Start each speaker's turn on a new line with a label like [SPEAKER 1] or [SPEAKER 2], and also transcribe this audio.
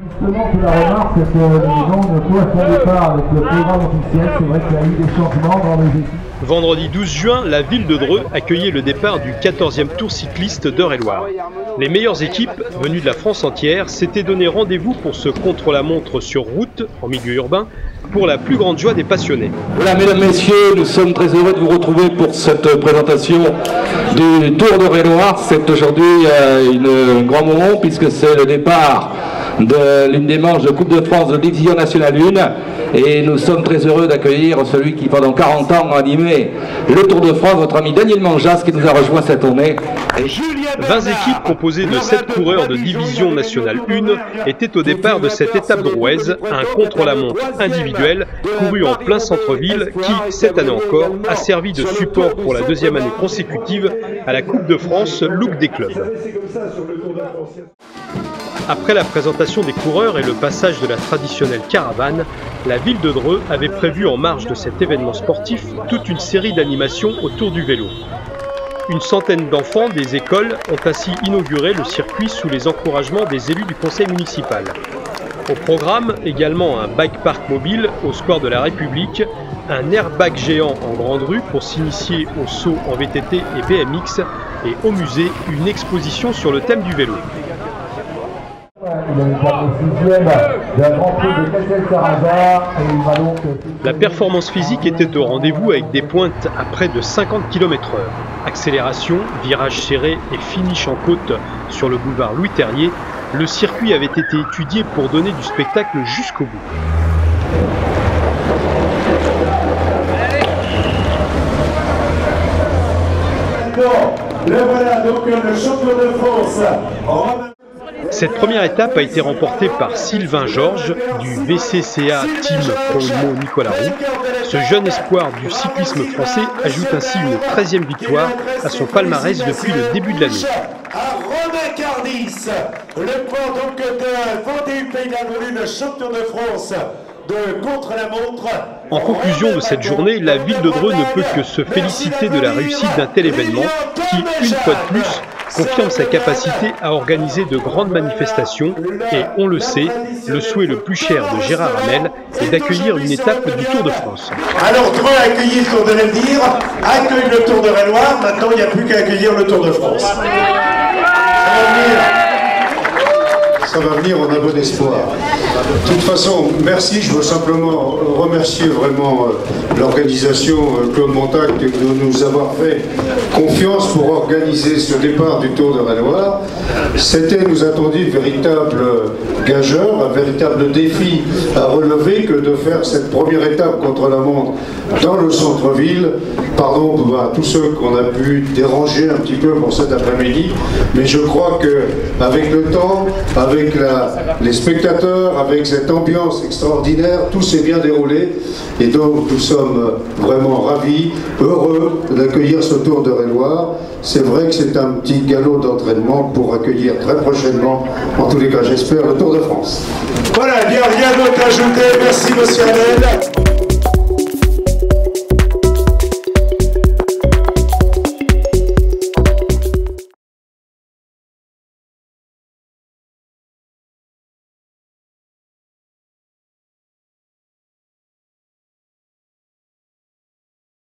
[SPEAKER 1] Justement, que la remarque, c'est que nous avons une coïncidence de départ avec le programme officiel. C'est vrai qu'il y a eu des changements dans les équipes.
[SPEAKER 2] Vendredi 12 juin, la ville de Dreux accueillait le départ du 14e Tour cycliste d'Eure-et-Loir. Les meilleures équipes, venues de la France entière, s'étaient donné rendez-vous pour ce contre-la-montre sur route, en milieu urbain, pour la plus grande joie des passionnés.
[SPEAKER 3] Voilà, mesdames, messieurs, nous sommes très heureux de vous retrouver pour cette présentation du Tour d'Eure-et-Loir. C'est aujourd'hui un grand moment puisque c'est le départ de l'une des manches de Coupe de France de Division Nationale 1 et nous sommes très heureux d'accueillir celui qui pendant 40 ans a animé le Tour de France, votre ami Daniel Manjas qui nous a rejoint cette tournée.
[SPEAKER 2] 20 équipes composées de 7 coureurs de Division Nationale 1 étaient au départ de cette étape drouaise, un contre-la-montre individuel couru en plein centre-ville qui, cette année encore, a servi de support pour la deuxième année consécutive à la Coupe de France Look des clubs. Après la présentation des coureurs et le passage de la traditionnelle caravane, la ville de Dreux avait prévu en marge de cet événement sportif toute une série d'animations autour du vélo. Une centaine d'enfants des écoles ont ainsi inauguré le circuit sous les encouragements des élus du conseil municipal. Au programme, également un bike park mobile au square de la République, un airbag géant en grande rue pour s'initier au saut en VTT et BMX et au musée, une exposition sur le thème du vélo. La performance physique était au rendez-vous avec des pointes à près de 50 km/h. Accélération, virage serré et finish en côte sur le boulevard Louis Terrier, le circuit avait été étudié pour donner du spectacle jusqu'au bout.
[SPEAKER 4] Le voilà donc le champion de France.
[SPEAKER 2] Cette première étape a été remportée par Sylvain Georges du VCCA Team Pro Imo Nicolas Roux. Ce jeune espoir du cyclisme français ajoute ainsi une 13e victoire à son palmarès depuis le début de l'année.
[SPEAKER 4] Le point donc de Vendée Pays de la Drôme, le champion de France de contre-la-montre.
[SPEAKER 2] En conclusion de cette journée, la ville de Dreux ne peut que se féliciter de la réussite d'un tel événement qui, une fois de plus, confirme sa capacité à organiser de grandes manifestations et, on le sait, le souhait le plus cher de Gérard Hamel est d'accueillir une étape du Tour de France.
[SPEAKER 4] Alors Dreux a accueilli le Tour de l'Avenir, accueille le Tour d'Eure-et-Loir, maintenant il n'y a plus qu'à accueillir le Tour de France.
[SPEAKER 5] Ça va venir, on a bon espoir. De toute façon, merci, je veux simplement remercier vraiment l'organisation Claude Montac de nous avoir fait confiance pour organiser ce départ du Tour d'Eure-et-Loir. C'était, nous a-t-on dit, véritable gageur, un véritable défi à relever que de faire cette première étape contre la montre dans le centre-ville. Pardon à tous ceux qu'on a pu déranger un petit peu pour cet après-midi, mais je crois qu'avec le temps, avec les spectateurs, avec cette ambiance extraordinaire, tout s'est bien déroulé et donc nous sommes vraiment ravis, heureux d'accueillir ce Tour d'Eure-et-Loir. C'est vrai que c'est un petit galop d'entraînement pour accueillir très prochainement, en tous les cas j'espère, le Tour de France.
[SPEAKER 4] Voilà, il n'y a rien d'autre à ajouter, merci monsieur Hamel.